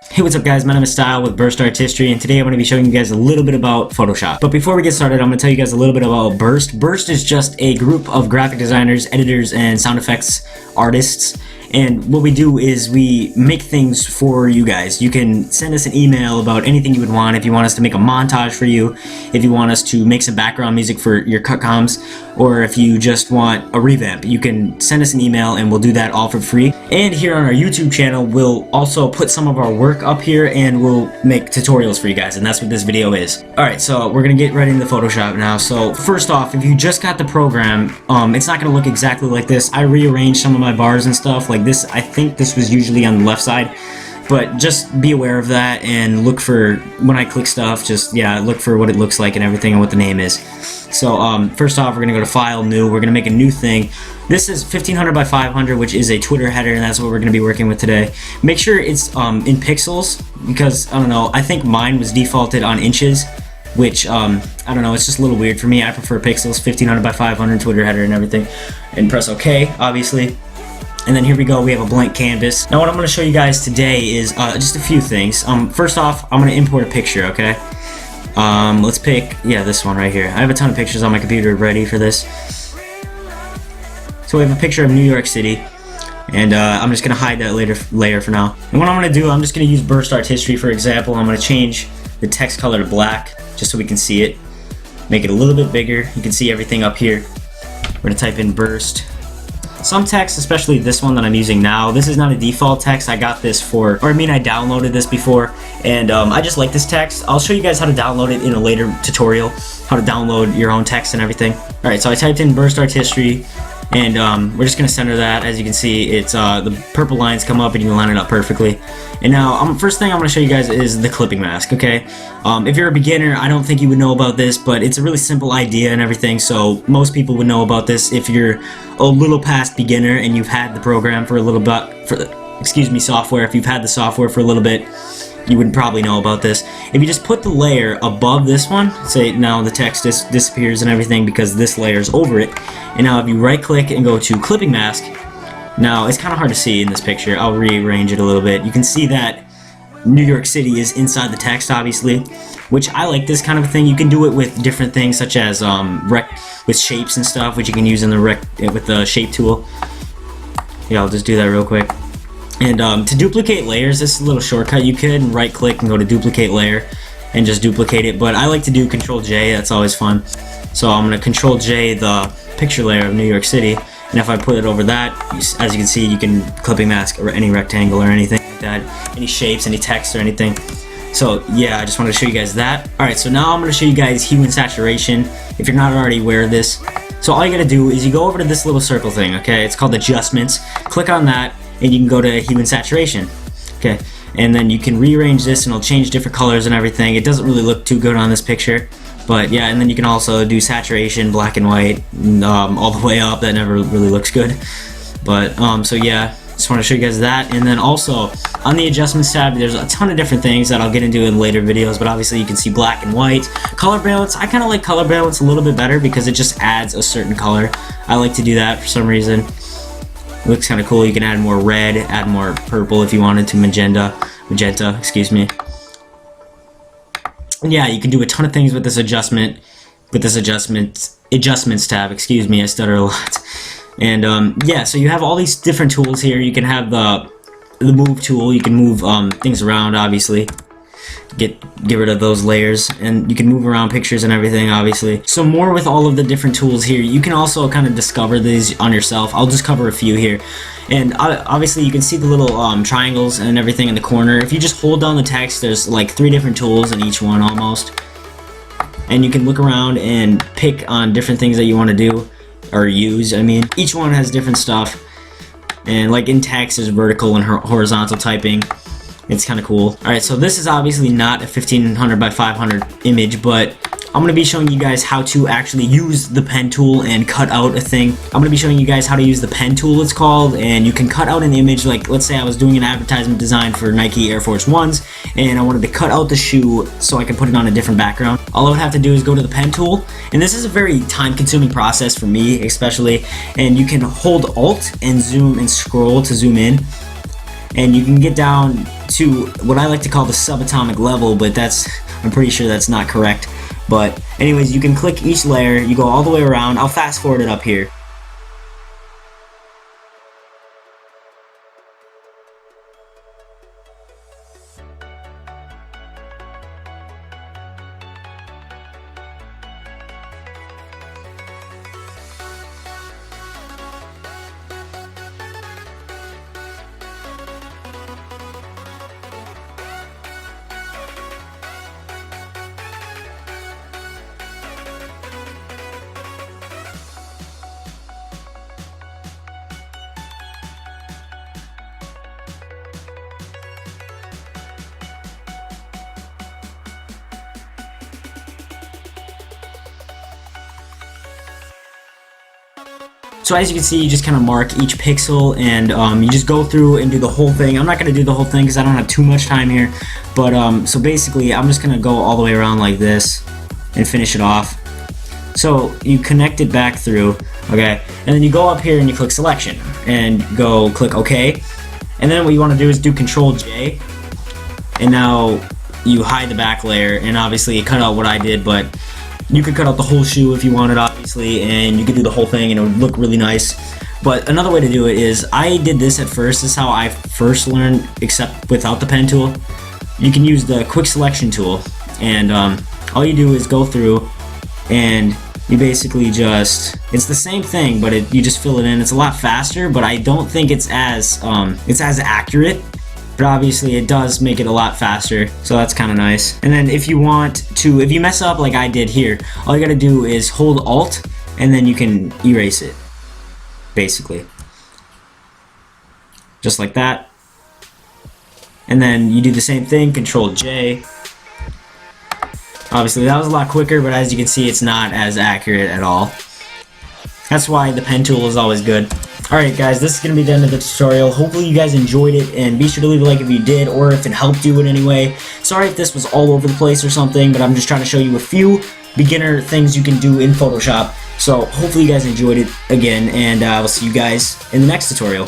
Hey, what's up guys, my name is Style with Burst Artistry, and today I'm going to be showing you guys a little bit about Photoshop. But before we get started, I'm going to tell you guys a little bit about Burst. Burst is just a group of graphic designers, editors, and sound effects artists. And what we do is we make things for you guys. You can send us an email about anything you would want. If you want us to make a montage for you, if you want us to make some background music for your cut comms, or if you just want a revamp, you can send us an email and we'll do that all for free. And here on our YouTube channel, we'll also put some of our work up here and we'll make tutorials for you guys, and that's what this video is. Alright, so we're gonna get right into Photoshop now. So first off, if you just got the program, it's not gonna look exactly like this. I rearranged some of my bars and stuff like this. I think this was usually on the left side, but just be aware of that and look for, when I click stuff, just look for what it looks like and everything and what the name is. So first off, we're gonna go to File, New. We're gonna make a new thing. This is 1500 by 500, which is a Twitter header, and that's what we're gonna be working with today. Make sure it's in pixels, because I don't know, I think mine was defaulted on inches, which I don't know, it's just a little weird for me. I prefer pixels. 1500 by 500 Twitter header and everything, and press OK, obviously. And then here we go, we have a blank canvas. Now what I'm going to show you guys today is just a few things. First off, I'm going to import a picture, okay? Let's pick, this one right here. I have a ton of pictures on my computer ready for this. So we have a picture of New York City, and I'm just going to hide that layer for now. And what I'm going to do, I'm just going to use Burst Artistry for example. I'm going to change the text color to black, just so we can see it. Make it a little bit bigger. You can see everything up here. We're going to type in Burst. Some text, especially this one that I'm using now, this is not a default text. I got this I downloaded this before, and I just like this text. I'll show you guys how to download it in a later tutorial, how to download your own text and everything. Alright, so I typed in Burst Artistry, and we're just going to center that. As you can see, it's the purple lines come up and you can line it up perfectly. And now, first thing I'm going to show you guys is the clipping mask, okay? If you're a beginner, I don't think you would know about this, but it's a really simple idea and everything, so most people would know about this. If you're a little past beginner and you've had the program for a little bit, software, if you've had the software for a little bit, you would probably know about this. If you just put the layer above this one, say now the text disappears and everything because this layer is over it. And now if you right click and go to clipping mask, now it's kind of hard to see in this picture. I'll rearrange it a little bit. You can see that New York City is inside the text, obviously, which I like this kind of thing. You can do it with different things such as with shapes and stuff, which you can use in with the shape tool. Yeah, I'll just do that real quick. And to duplicate layers, this is a little shortcut. You could right click and go to duplicate layer and just duplicate it, but I like to do Control J. That's always fun. So I'm going to Control J the picture layer of New York City, and if I put it over that, as you can see, you can clipping mask or any rectangle or anything like that, any shapes, any text or anything. So yeah, I just wanted to show you guys that. Alright, so now I'm going to show you guys hue and saturation, if you're not already aware of this. So all you got to do is you go over to this little circle thing, okay? It's called Adjustments. Click on that, and you can go to hue and saturation, okay? And then you can rearrange this and it'll change different colors and everything. It doesn't really look too good on this picture, but yeah. And then you can also do saturation, black and white, all the way up. That never really looks good, but so yeah, just want to show you guys that. And then also on the adjustments tab, there's a ton of different things that I'll get into in later videos, but obviously you can see black and white. Color balance, I kind of like color balance a little bit better because it just adds a certain color. I like to do that for some reason. It looks kind of cool. You can add more red, add more purple if you wanted to, magenta, excuse me. And yeah, you can do a ton of things with this adjustments tab, excuse me, I stutter a lot. And yeah, so you have all these different tools here. You can have the move tool. You can move things around, obviously. Get rid of those layers, and you can move around pictures and everything, obviously. So more with all of the different tools here. You can also kind of discover these on yourself. I'll just cover a few here. And obviously you can see the little triangles and everything in the corner. If you just hold down the text, there's like 3 different tools in each one almost. And you can look around and pick on different things that you want to do or use. I mean, each one has different stuff. And like in text, there's vertical and horizontal typing. It's kind of cool. Alright, so this is obviously not a 1500 by 500 image, but I'm going to be showing you guys how to actually use the pen tool and cut out a thing. I'm going to be showing you guys how to use the pen tool, it's called, and you can cut out an image. Like, let's say I was doing an advertisement design for Nike Air Force Ones, and I wanted to cut out the shoe so I can put it on a different background. All I would have to do is go to the pen tool, and this is a very time-consuming process for me, especially, and you can hold Alt and zoom and scroll to zoom in. and you can get down to what I like to call the subatomic level, but I'm pretty sure that's not correct. But anyways, you can click each layer, you go all the way around. I'll fast forward it up here. So as you can see, you just kind of mark each pixel, and you just go through and do the whole thing. I'm not going to do the whole thing because I don't have too much time here, but so basically I'm just going to go all the way around like this and finish it off. So you connect it back through, okay, and then you go up here and you click selection and go click OK, and then what you want to do is do Control J, and now you hide the back layer, and obviously cut out what I did, but you could cut out the whole shoe if you wanted, obviously, and you could do the whole thing and it would look really nice. But another way to do it is, I did this at first. This is how I first learned, except without the pen tool. You can use the quick selection tool, and all you do is go through and you basically just, it's the same thing, but you just fill it in. It's a lot faster, but I don't think it's as accurate. But obviously it does make it a lot faster, so that's kind of nice. And then if you mess up like I did here, all you gotta do is hold Alt, and then you can erase it, basically. Just like that. And then you do the same thing, Control J. Obviously that was a lot quicker, but as you can see, it's not as accurate at all. That's why the pen tool is always good. Alright guys, this is going to be the end of the tutorial. Hopefully you guys enjoyed it, and be sure to leave a like if you did, or if it helped you in any way. Sorry if this was all over the place or something, but I'm just trying to show you a few beginner things you can do in Photoshop. So hopefully you guys enjoyed it again, and I will see you guys in the next tutorial.